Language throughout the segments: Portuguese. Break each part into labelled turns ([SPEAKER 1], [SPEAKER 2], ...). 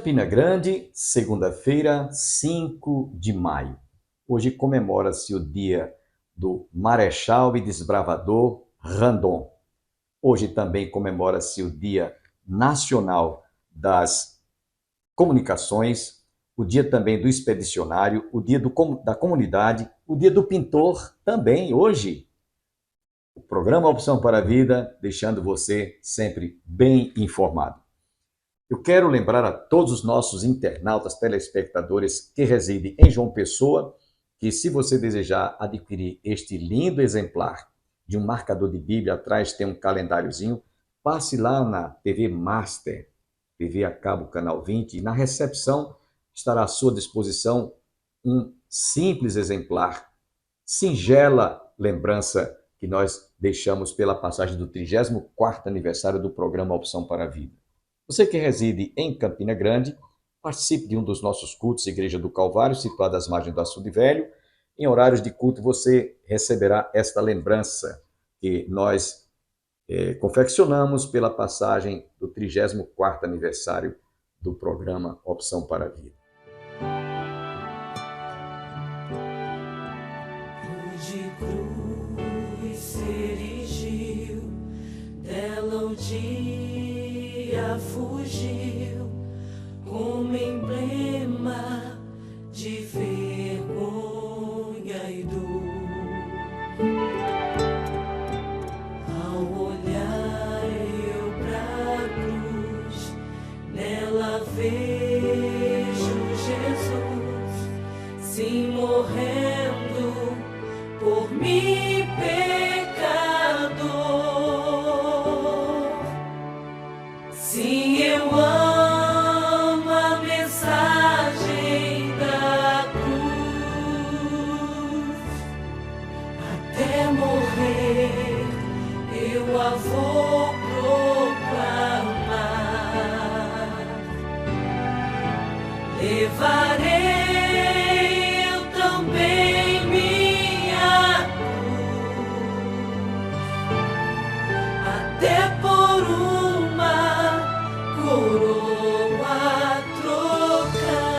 [SPEAKER 1] Campina Grande, segunda-feira, 5 de maio. Hoje comemora-se o dia do Marechal e Desbravador Randon. Hoje também comemora-se o Dia Nacional das Comunicações, o dia também do Expedicionário, o dia da Comunidade, o dia do Pintor também hoje. O programa Opção para a Vida, deixando você sempre bem informado. Eu quero lembrar a todos os nossos internautas, telespectadores que residem em João Pessoa, que se você desejar adquirir este lindo exemplar de um marcador de Bíblia, atrás tem um calendáriozinho, passe lá na TV Master, TV a cabo, canal 20, e na recepção estará à sua disposição um simples exemplar, singela lembrança que nós deixamos pela passagem do 34º aniversário do programa Opção para a Vida. Você que reside em Campina Grande, participe de um dos nossos cultos, Igreja do Calvário, situada às margens do Açude Velho. Em horários de culto você receberá esta lembrança que nós confeccionamos pela passagem do 34º aniversário do programa Opção para a Vida.
[SPEAKER 2] De cruz se erigiu, dela o dia fugiu, como emblema de vergonha e dor. Ao olhar eu pra cruz, nela vejo Jesus, sim, morrendo por mim, pecador. Sim, eu amo a mensagem da cruz. Até morrer eu a vou proclamar. Levarei eu também minha cruz, até por uma coroa trocar.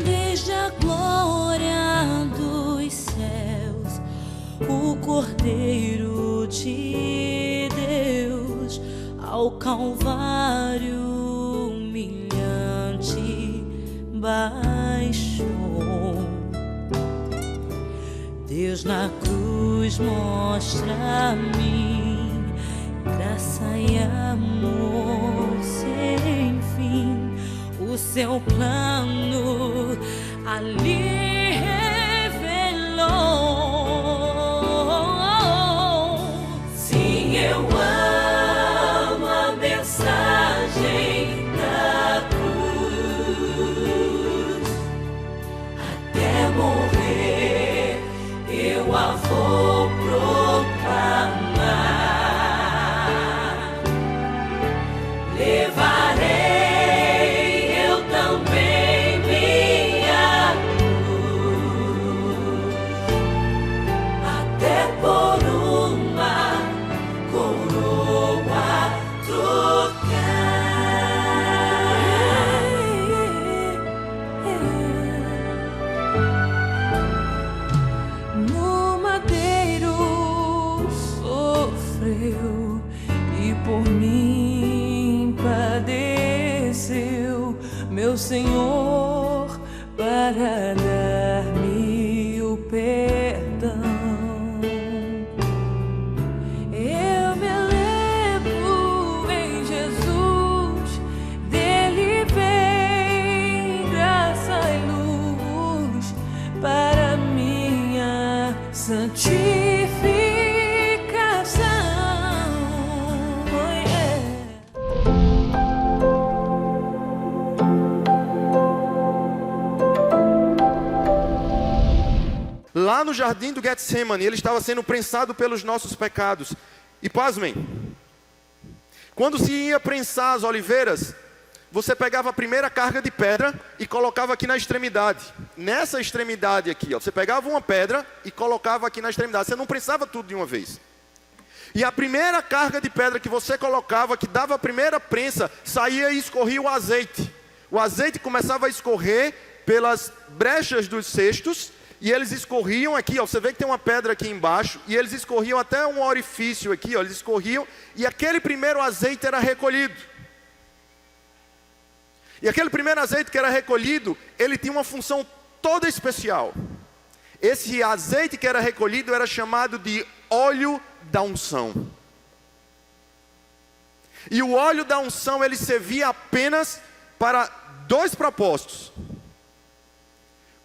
[SPEAKER 2] Desde a glória dos céus, o Cordeiro de Deus ao Calvário humilhante baixou. Deus na cruz mostra-me graça e amor sem fim. O seu plano ali revelou. Sim, eu amo a mensagem da cruz. Até morrer eu a vou proclamar. Levarei eu também minha cruz, até por uma coroa trocar. No madeiro sofreu e por mim padeceu, meu Senhor, para dar-me o perdão. Eu me lembro em Jesus, dele vem graça e luz para minha santificação.
[SPEAKER 3] Lá no jardim do Getsemane, ele estava sendo prensado pelos nossos pecados. E pasmem, quando se ia prensar as oliveiras, você pegava a primeira carga de pedra e colocava aqui na extremidade. Nessa extremidade aqui, ó, você pegava uma pedra e colocava aqui na extremidade. Você não prensava tudo de uma vez. E a primeira carga de pedra que você colocava, que dava a primeira prensa, saía e escorria o azeite. O azeite começava a escorrer pelas brechas dos cestos, e eles escorriam aqui, ó, você vê que tem uma pedra aqui embaixo, e eles escorriam até um orifício aqui, ó, eles escorriam, e aquele primeiro azeite era recolhido. E aquele primeiro azeite que era recolhido, ele tinha uma função toda especial. Esse azeite que era recolhido era chamado de óleo da unção. E o óleo da unção, ele servia apenas para dois propósitos: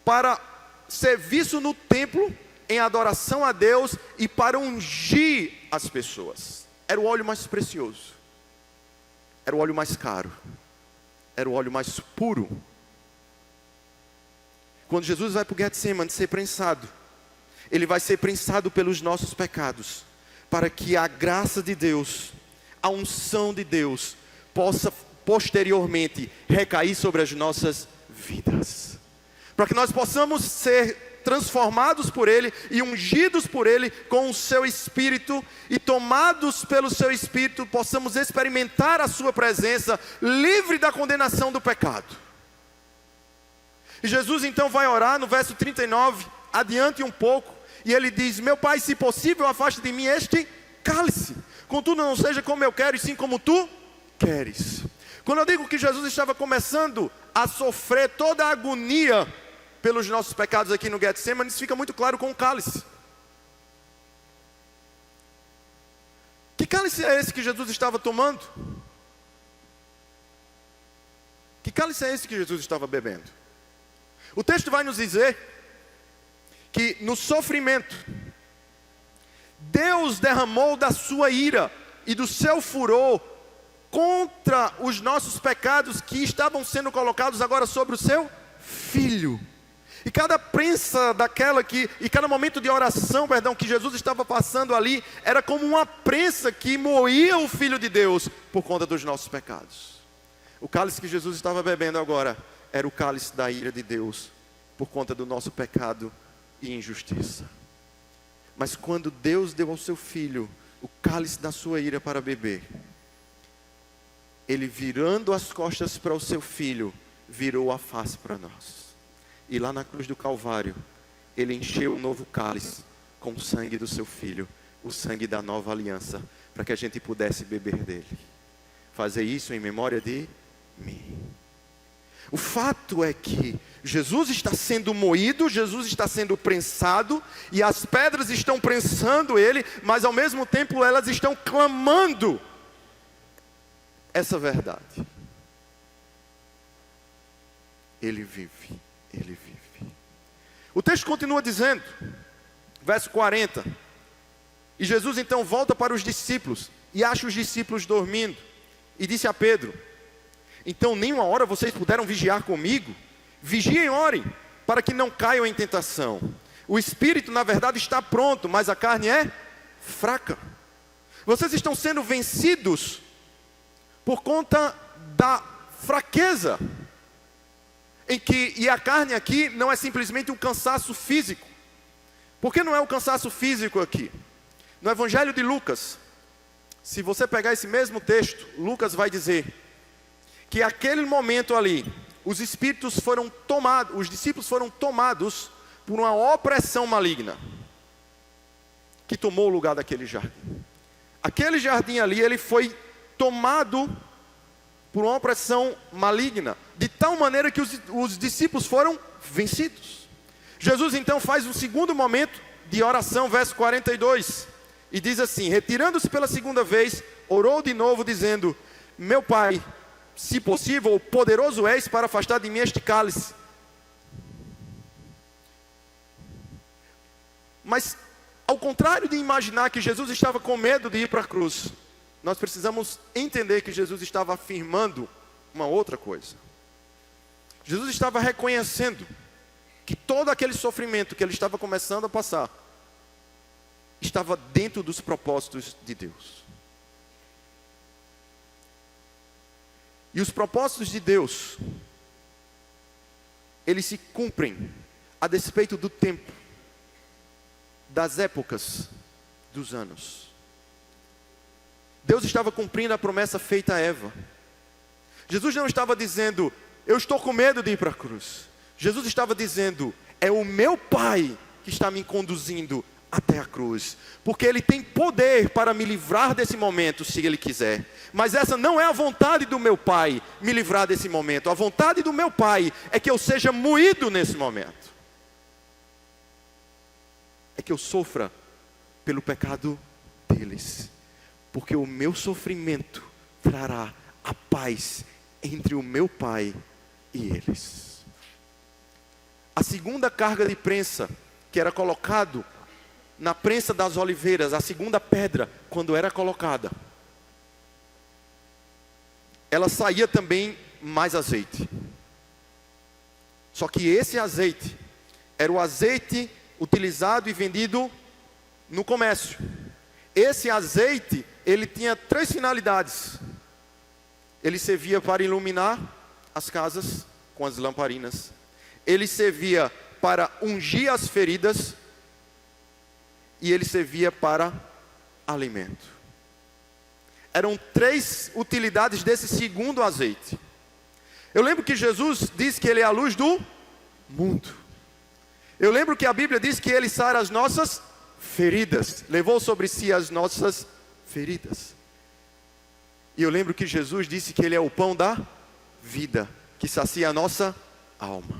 [SPEAKER 3] para serviço no templo, em adoração a Deus, e para ungir as pessoas. Era o óleo mais precioso, era o óleo mais caro, era o óleo mais puro. Quando Jesus vai para o Getsemane ser prensado, ele vai ser prensado pelos nossos pecados, para que a graça de Deus, a unção de Deus, possa posteriormente recair sobre as nossas vidas, para que nós possamos ser transformados por Ele e ungidos por Ele com o seu Espírito, e tomados pelo seu Espírito possamos experimentar a sua presença, livre da condenação do pecado. E Jesus então vai orar no verso 39, adiante um pouco, e ele diz: meu Pai, se possível, afaste de mim este cálice, contudo não seja como eu quero, e sim como tu queres. Quando eu digo que Jesus estava começando a sofrer toda a agonia pelos nossos pecados aqui no Getsemane, isso fica muito claro com o cálice. Que cálice é esse que Jesus estava tomando? Que cálice é esse que Jesus estava bebendo? O texto vai nos dizer que no sofrimento, Deus derramou da sua ira e do seu furor contra os nossos pecados, que estavam sendo colocados agora sobre o seu Filho. E cada prensa daquela que, e cada momento de oração, que Jesus estava passando ali, era como uma prensa que moía o Filho de Deus por conta dos nossos pecados. O cálice que Jesus estava bebendo agora era o cálice da ira de Deus por conta do nosso pecado e injustiça. Mas quando Deus deu ao seu Filho o cálice da sua ira para beber, Ele, virando as costas para o seu Filho, virou a face para nós. E lá na cruz do Calvário, Ele encheu o novo cálice com o sangue do seu Filho, o sangue da nova aliança, para que a gente pudesse beber dele. Fazer isso em memória de mim. O fato é que Jesus está sendo moído, Jesus está sendo prensado, e as pedras estão prensando Ele, mas ao mesmo tempo elas estão clamando essa verdade. Ele vive, Ele vive. O texto continua dizendo, verso 40, e Jesus então volta para os discípulos, e acha os discípulos dormindo, e disse a Pedro: então nem uma hora vocês puderam vigiar comigo? Vigiem e orem, para que não caiam em tentação. O espírito na verdade está pronto, mas a carne é fraca. Vocês estão sendo vencidos por conta da fraqueza, e a carne aqui não é simplesmente um cansaço físico. Por que não é um cansaço físico aqui? No Evangelho de Lucas, se você pegar esse mesmo texto, Lucas vai dizer que aquele momento ali, os espíritos foram tomados, os discípulos foram tomados por uma opressão maligna, que tomou o lugar daquele jardim. Aquele jardim ali, ele foi tomado por uma opressão maligna, de tal maneira que os discípulos foram vencidos. Jesus então faz um segundo momento de oração, verso 42, e diz assim: retirando-se pela segunda vez, orou de novo dizendo: meu Pai, se possível, poderoso és para afastar de mim este cálice. Mas, ao contrário de imaginar que Jesus estava com medo de ir para a cruz, nós precisamos entender que Jesus estava afirmando uma outra coisa. Jesus estava reconhecendo que todo aquele sofrimento que ele estava começando a passar estava dentro dos propósitos de Deus. E os propósitos de Deus, eles se cumprem a despeito do tempo, das épocas, dos anos. Deus estava cumprindo a promessa feita a Eva. Jesus não estava dizendo, eu estou com medo de ir para a cruz. Jesus estava dizendo, é o meu Pai que está me conduzindo até a cruz, porque Ele tem poder para me livrar desse momento, se Ele quiser. Mas essa não é a vontade do meu Pai, me livrar desse momento. A vontade do meu Pai é que eu seja moído nesse momento, é que eu sofra pelo pecado deles, porque o meu sofrimento trará a paz entre o meu Pai e eles. A segunda carga de prensa que era colocado na prensa das oliveiras, a segunda pedra, quando era colocada, ela saía também mais azeite. Só que esse azeite era o azeite utilizado e vendido no comércio. Esse azeite, ele tinha 3 finalidades. Ele servia para iluminar as casas com as lamparinas. Ele servia para ungir as feridas. E ele servia para alimento. Eram 3 utilidades desse segundo azeite. Eu lembro que Jesus disse que Ele é a luz do mundo. Eu lembro que a Bíblia diz que Ele sara as nossas feridas, levou sobre si as nossas feridas. E eu lembro que Jesus disse que Ele é o pão da vida, que sacia a nossa alma.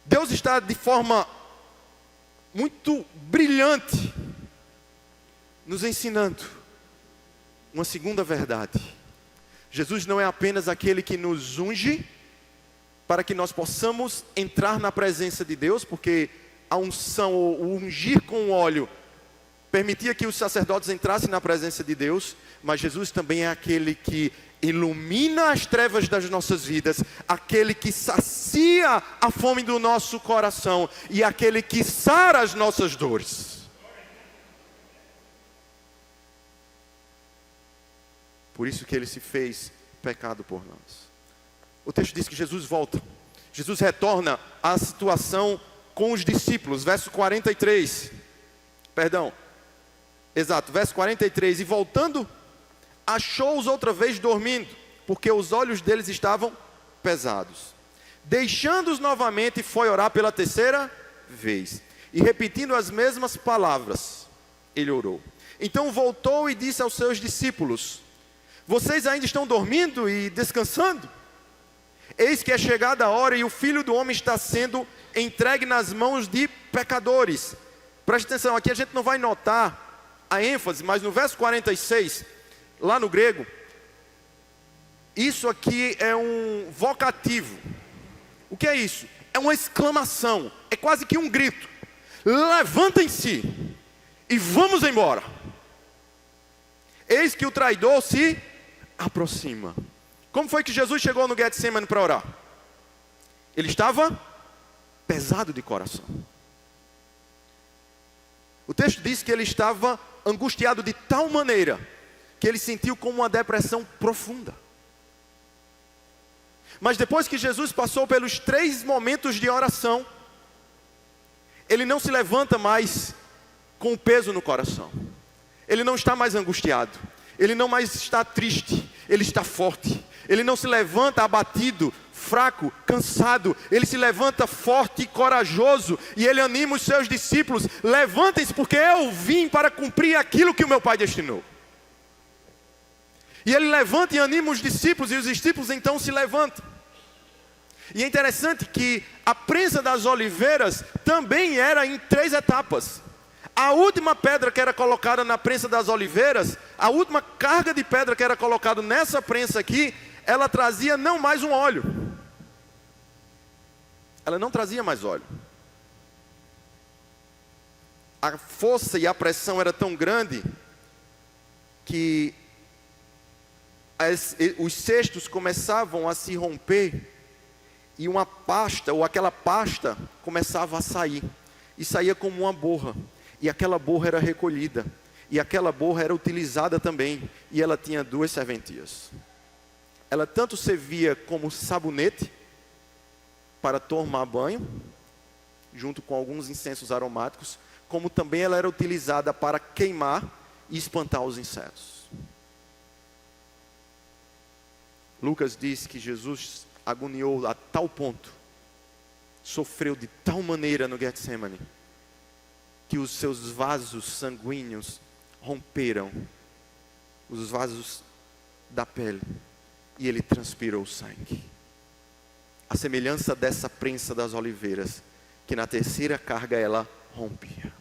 [SPEAKER 3] Deus está de forma muito brilhante nos ensinando uma segunda verdade. Jesus não é apenas aquele que nos unge para que nós possamos entrar na presença de Deus, porque a unção, o ungir com óleo, permitia que os sacerdotes entrassem na presença de Deus, mas Jesus também é aquele que ilumina as trevas das nossas vidas, aquele que sacia a fome do nosso coração e aquele que sara as nossas dores. Por isso que Ele se fez pecado por nós. O texto diz que Jesus volta. Jesus retorna à situação com os discípulos. Verso 43. Perdão. Exato, verso 43. E voltando, achou-os outra vez dormindo, porque os olhos deles estavam pesados. Deixando-os novamente, foi orar pela 3ª vez. E repetindo as mesmas palavras, Ele orou. Então voltou e disse aos seus discípulos: vocês ainda estão dormindo e descansando? Eis que é chegada a hora e o Filho do Homem está sendo entregue nas mãos de pecadores. Preste atenção, aqui a gente não vai notar a ênfase, mas no verso 46, lá no grego, isso aqui é um vocativo. O que é isso? É uma exclamação, é quase que um grito. Levantem-se e vamos embora. Eis que o traidor se aproxima. Como foi que Jesus chegou no Getsemane para orar? Ele estava pesado de coração. O texto diz que ele estava angustiado de tal maneira que ele sentiu como uma depressão profunda. Mas depois que Jesus passou pelos 3 momentos de oração, ele não se levanta mais com o peso no coração. Ele não está mais angustiado. Ele não mais está triste. Ele está forte. Ele não se levanta abatido, fraco, cansado. Ele se levanta forte e corajoso. E ele anima os seus discípulos: levantem-se, porque eu vim para cumprir aquilo que o meu Pai destinou. E ele levanta e anima os discípulos, e os discípulos então se levantam. E é interessante que a prensa das oliveiras também era em 3 etapas. A última pedra que era colocada na prensa das oliveiras, a última carga de pedra que era colocada nessa prensa aqui, ela trazia não mais um óleo. Ela não trazia mais óleo. A força e a pressão era tão grande que os cestos começavam a se romper e uma pasta, ou aquela pasta, começava a sair. E saía como uma borra. E aquela borra era recolhida. e aquela borra era utilizada também, e ela tinha 2 serventias. Ela tanto servia como sabonete para tomar banho, junto com alguns incensos aromáticos, como também ela era utilizada para queimar e espantar os insetos. Lucas diz que Jesus agoniou a tal ponto, sofreu de tal maneira no Getsemane, que os seus vasos sanguíneos romperam, os vasos da pele, e ele transpirou sangue. A semelhança dessa prensa das oliveiras, que na terceira carga ela rompia.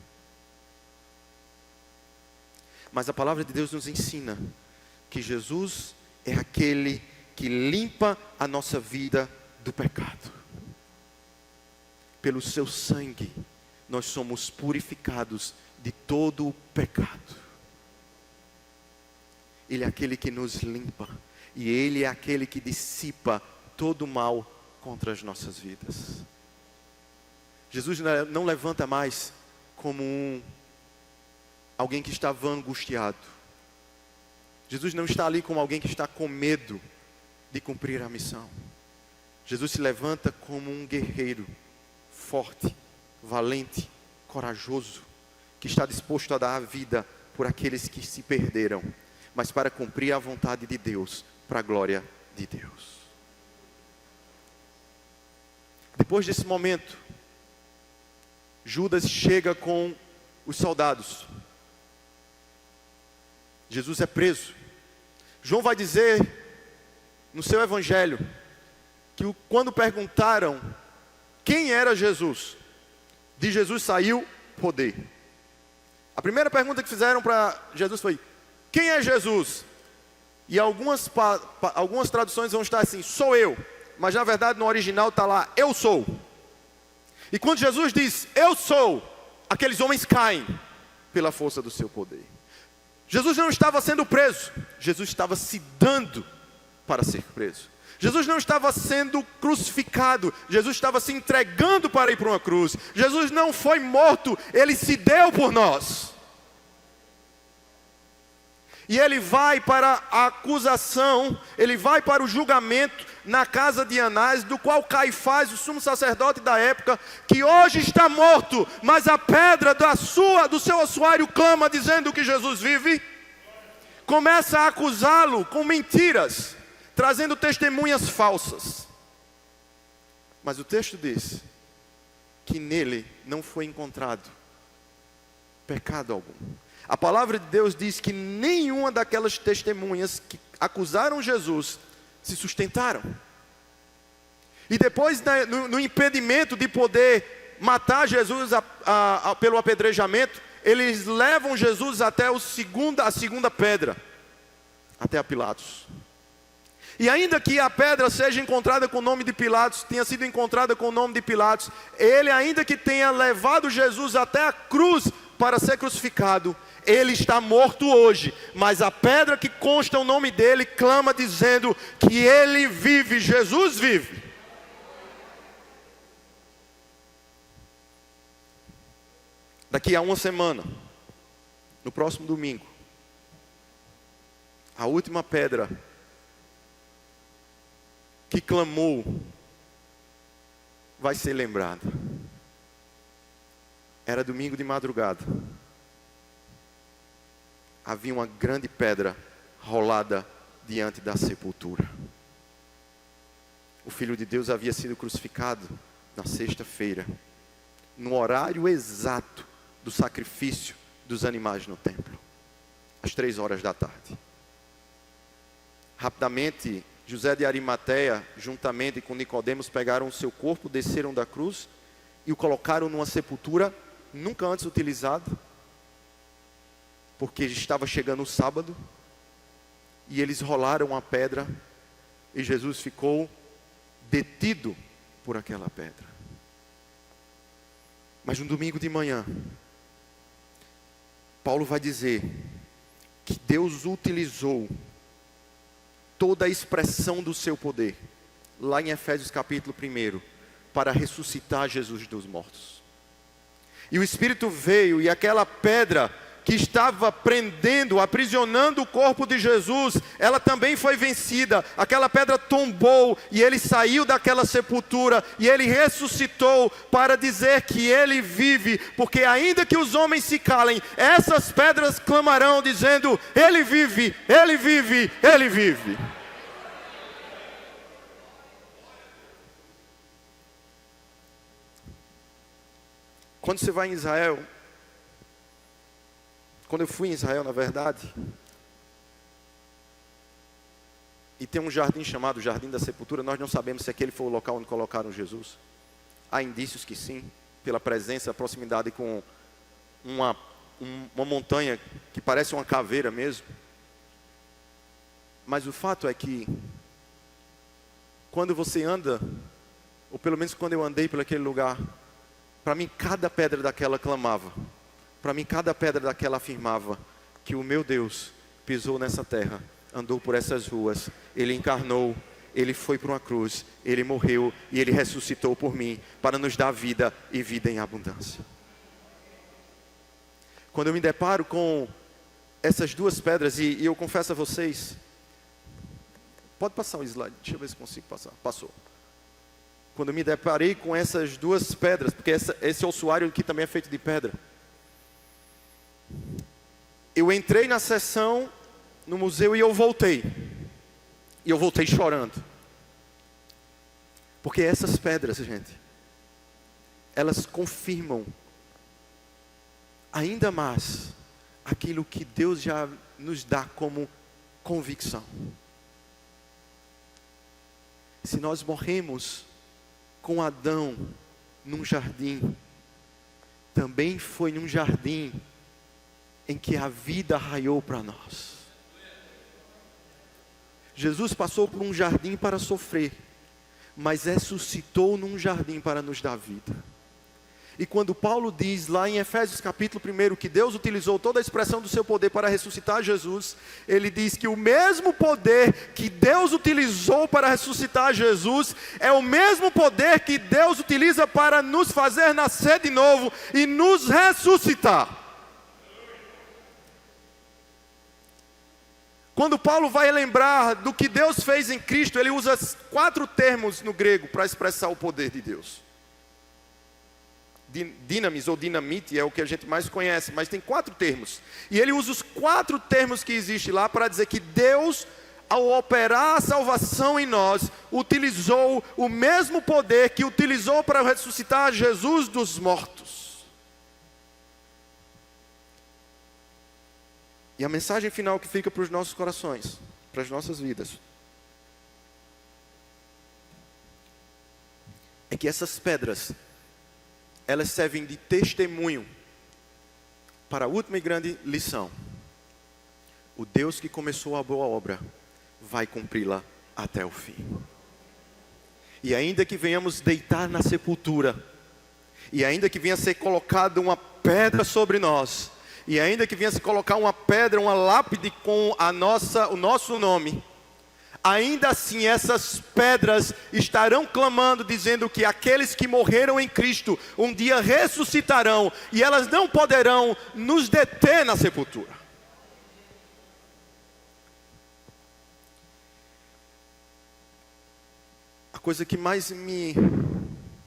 [SPEAKER 3] Mas a palavra de Deus nos ensina que Jesus é aquele que limpa a nossa vida do pecado. Pelo seu sangue, nós somos purificados de todo o pecado. Ele é aquele que nos limpa, e Ele é aquele que dissipa todo o mal contra as nossas vidas. Jesus não levanta mais como alguém que estava angustiado. Jesus não está ali como alguém que está com medo de cumprir a missão. Jesus se levanta como um guerreiro forte, valente, corajoso, que está disposto a dar a vida por aqueles que se perderam, mas para cumprir a vontade de Deus, para a glória de Deus. Depois desse momento, Judas chega com os soldados. Jesus é preso. João vai dizer no seu evangelho que quando perguntaram quem era Jesus, de Jesus saiu poder. A primeira pergunta que fizeram para Jesus foi: quem é Jesus? E algumas traduções vão estar assim: sou eu. Mas na verdade no original está lá: eu sou. E quando Jesus diz eu sou, aqueles homens caem pela força do seu poder. Jesus não estava sendo preso, Jesus estava se dando para ser preso. Jesus não estava sendo crucificado, Jesus estava se entregando para ir para uma cruz. Jesus não foi morto, Ele se deu por nós. E Ele vai para a acusação, Ele vai para o julgamento na casa de Anás, do qual Caifás, o sumo sacerdote da época, que hoje está morto, mas a pedra do seu ossuário clama dizendo que Jesus vive, começa a acusá-lo com mentiras, trazendo testemunhas falsas. Mas o texto diz que nele não foi encontrado pecado algum. A palavra de Deus diz que nenhuma daquelas testemunhas que acusaram Jesus se sustentaram. E depois, no impedimento de poder matar Jesus pelo apedrejamento, eles levam Jesus até a segunda pedra, até a Pilatos. E ainda que a pedra seja encontrada com o nome de Pilatos, tenha sido encontrada com o nome de Pilatos, ele ainda que tenha levado Jesus até a cruz para ser crucificado, ele está morto hoje, mas a pedra que consta o nome dele clama dizendo que ele vive, Jesus vive. Daqui a uma semana, no próximo domingo, a última pedra que clamou vai ser lembrada. Era domingo de madrugada. Havia uma grande pedra rolada diante da sepultura. O Filho de Deus havia sido crucificado na sexta-feira, no horário exato do sacrifício dos animais no templo, às 3 da tarde. Rapidamente, José de Arimateia, juntamente com Nicodemos, pegaram o seu corpo, desceram da cruz e o colocaram numa sepultura nunca antes utilizada, porque estava chegando o sábado, e eles rolaram a pedra, e Jesus ficou detido por aquela pedra. Mas no domingo de manhã, Paulo vai dizer que Deus utilizou toda a expressão do seu poder, lá em Efésios capítulo 1, para ressuscitar Jesus dos mortos. E o Espírito veio, e aquela pedra que estava prendendo, aprisionando o corpo de Jesus, ela também foi vencida. Aquela pedra tombou e ele saiu daquela sepultura e ele ressuscitou para dizer que ele vive, porque ainda que os homens se calem, essas pedras clamarão dizendo: ele vive, ele vive, ele vive. Quando você vai em Israel, quando eu fui em Israel, na verdade, e tem um jardim chamado Jardim da Sepultura, nós não sabemos se aquele foi o local onde colocaram Jesus. Há indícios que sim, pela presença, a proximidade com uma montanha que parece uma caveira mesmo. Mas o fato é que, quando você anda, ou pelo menos quando eu andei por aquele lugar, para mim cada pedra daquela clamava. Para mim cada pedra daquela afirmava que o meu Deus pisou nessa terra, andou por essas ruas, Ele encarnou, Ele foi para uma cruz, Ele morreu e Ele ressuscitou por mim, para nos dar vida e vida em abundância. Quando eu me deparo com essas duas pedras, e eu confesso a vocês, pode passar o slide, deixa eu ver se consigo passar, passou. Quando eu me deparei com essas duas pedras, porque esse ossuário aqui também é feito de pedra. Eu entrei na sessão, no museu, e eu voltei. E eu voltei chorando. Porque essas pedras, gente, elas confirmam ainda mais aquilo que Deus já nos dá como convicção. Se nós morremos com Adão num jardim, também foi num jardim em que a vida raiou para nós. Jesus passou por um jardim para sofrer, mas ressuscitou num jardim para nos dar vida. E quando Paulo diz lá em Efésios capítulo 1 que Deus utilizou toda a expressão do seu poder para ressuscitar Jesus, ele diz que o mesmo poder que Deus utilizou para ressuscitar Jesus é o mesmo poder que Deus utiliza para nos fazer nascer de novo e nos ressuscitar. Quando Paulo vai lembrar do que Deus fez em Cristo, ele usa 4 termos no grego para expressar o poder de Deus. Dinamis ou dinamite é o que a gente mais conhece, mas tem 4 termos. E ele usa os 4 termos que existem lá para dizer que Deus, ao operar a salvação em nós, utilizou o mesmo poder que utilizou para ressuscitar Jesus dos mortos. E a mensagem final que fica para os nossos corações, para as nossas vidas, é que essas pedras, elas servem de testemunho para a última e grande lição. O Deus que começou a boa obra vai cumpri-la até o fim. E ainda que venhamos deitar na sepultura, e ainda que venha ser colocada uma pedra sobre nós, e ainda que venha se colocar uma pedra, uma lápide com o nosso nome, ainda assim essas pedras estarão clamando, dizendo que aqueles que morreram em Cristo um dia ressuscitarão, e elas não poderão nos deter na sepultura.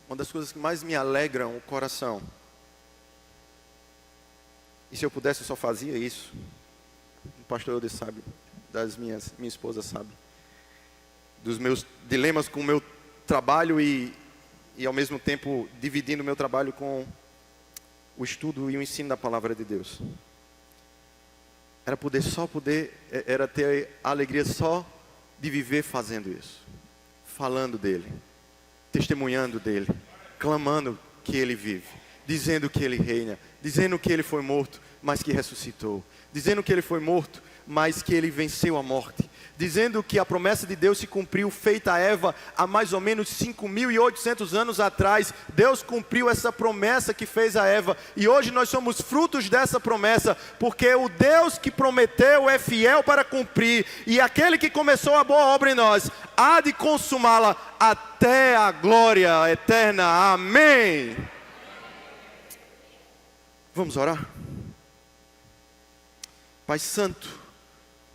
[SPEAKER 3] Uma das coisas que mais me alegram o coração, e se eu pudesse eu só fazia isso, o pastor Eudes sabe, minha esposa sabe, dos meus dilemas com o meu trabalho e ao mesmo tempo dividindo o meu trabalho com o estudo e o ensino da palavra de Deus. Era ter a alegria só de viver fazendo isso, falando dele, testemunhando dele, clamando que ele vive, dizendo que ele reina, dizendo que ele foi morto, mas que ressuscitou, dizendo que ele foi morto, mas que ele venceu a morte, dizendo que a promessa de Deus se cumpriu, feita a Eva há mais ou menos 5.800 anos atrás. Deus cumpriu essa promessa que fez a Eva, e hoje nós somos frutos dessa promessa, porque o Deus que prometeu é fiel para cumprir, e aquele que começou a boa obra em nós há de consumá-la até a glória eterna. Amém. Vamos orar? Pai Santo,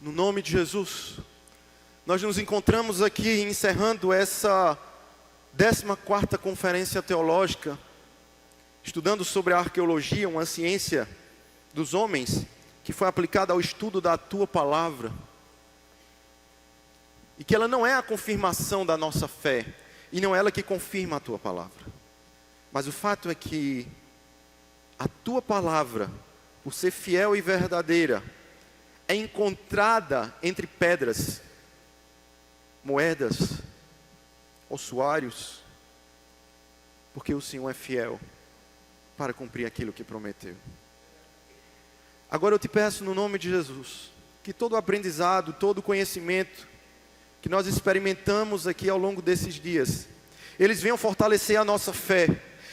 [SPEAKER 3] no nome de Jesus, nós nos encontramos aqui encerrando essa 14ª Conferência Teológica, estudando sobre a arqueologia, uma ciência dos homens, que foi aplicada ao estudo da Tua Palavra, e que ela não é a confirmação da nossa fé, e não é ela que confirma a Tua Palavra, mas o fato é que a Tua Palavra, por ser fiel e verdadeira, é encontrada entre pedras, moedas, ossuários, porque o Senhor é fiel para cumprir aquilo que prometeu. Agora eu te peço no nome de Jesus, que todo aprendizado, todo conhecimento que nós experimentamos aqui ao longo desses dias, eles venham fortalecer a nossa fé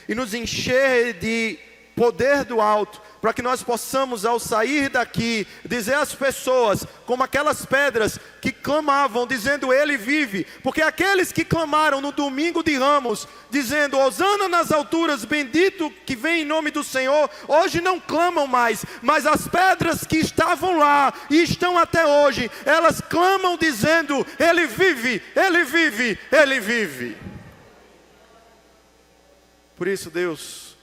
[SPEAKER 3] e nos encher de poder do alto, para que nós possamos, ao sair daqui, dizer às pessoas, como aquelas pedras que clamavam, dizendo: Ele vive. Porque aqueles que clamaram no domingo de Ramos, dizendo: Hosana nas alturas, bendito que vem em nome do Senhor, hoje não clamam mais, mas as pedras que estavam lá e estão até hoje, elas clamam dizendo: Ele vive, Ele vive, Ele vive. Por isso, Deus,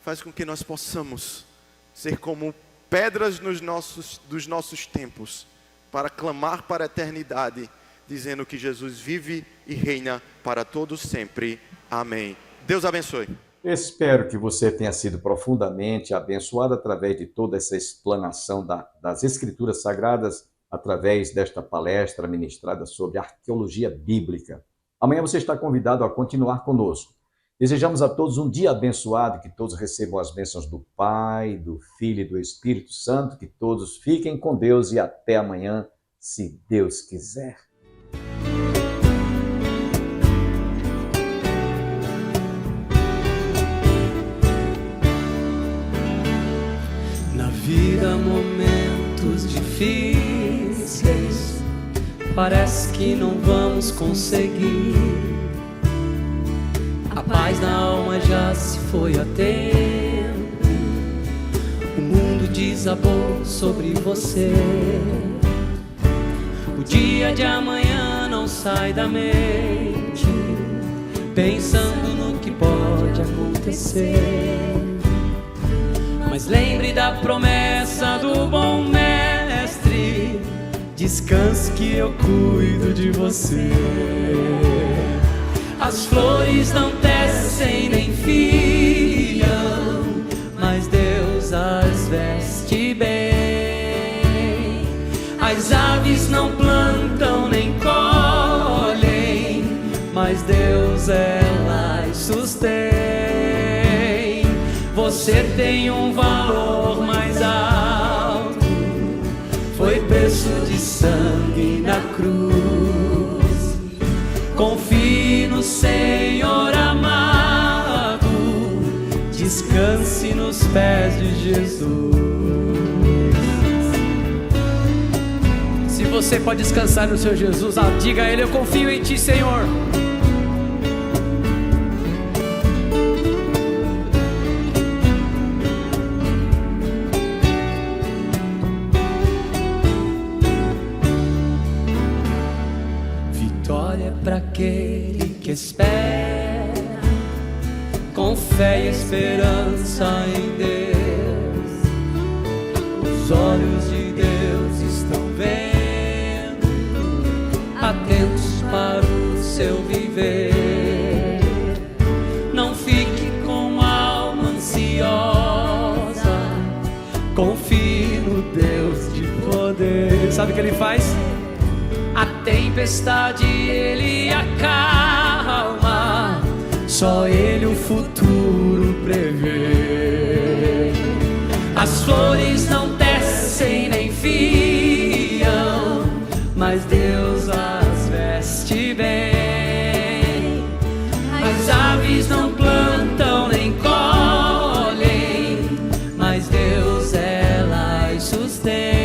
[SPEAKER 3] faz com que nós possamos ser como pedras dos nossos tempos, para clamar para a eternidade, dizendo que Jesus vive e reina para todos sempre. Amém. Deus abençoe.
[SPEAKER 1] Espero que você tenha sido profundamente abençoado através de toda essa explanação das Escrituras Sagradas, através desta palestra ministrada sobre arqueologia bíblica. Amanhã você está convidado a continuar conosco. Desejamos a todos um dia abençoado, que todos recebam as bênçãos do Pai, do Filho e do Espírito Santo, que todos fiquem com Deus e até amanhã, se Deus quiser.
[SPEAKER 4] Na vida, momentos difíceis, parece que não vamos conseguir. A paz na alma já se foi há tempo, o mundo desabou sobre você. O dia de amanhã não sai da mente, pensando no que pode acontecer. Mas lembre da promessa do bom mestre: descanse que eu cuido de você. As flores não tecem nem fiam, mas Deus as veste bem. As aves não plantam nem colhem, mas Deus elas sustém. Você tem um valor mais alto, foi preço de sangue na cruz. Confie no Senhor amado, descanse nos pés de Jesus. Se você pode descansar no seu Jesus, diga a Ele: eu confio em Ti, Senhor. Para aquele que espera, com fé e esperança em Deus. Os olhos de Deus estão vendo, atentos para o seu viver. Não fique com a alma ansiosa, confie no Deus de poder. Sabe o que Ele faz? A tempestade Ele acalma, só Ele o futuro prevê. As flores não tecem nem fiam, mas Deus as veste bem. As aves não plantam nem colhem, mas Deus elas sustém.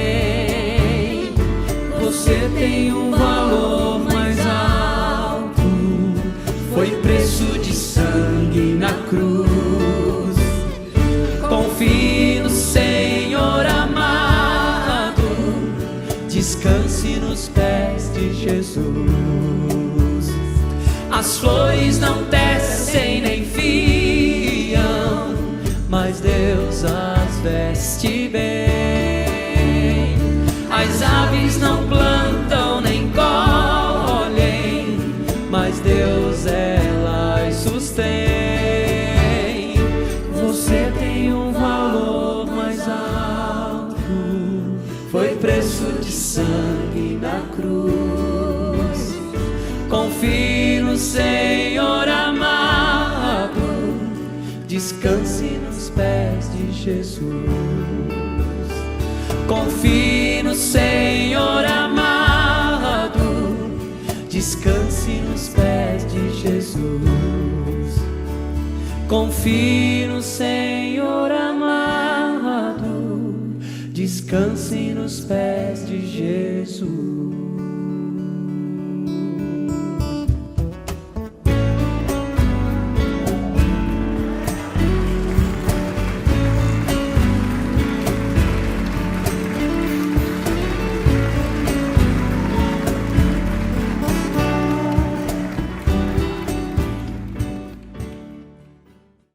[SPEAKER 4] Você tem um valor mais alto, foi preço de sangue na cruz. Confie no Senhor amado, As flores não tecem nem fiam, mas Deus as veste bem. As aves não plantam nem colhem, mas Deus elas sustém. Você tem um valor mais alto, foi preço de sangue na cruz. Confie no Senhor amado, descanse nos pés de Jesus. Confie no Senhor amado, descanse nos pés de Jesus. Confie no Senhor amado, descanse nos pés de Jesus.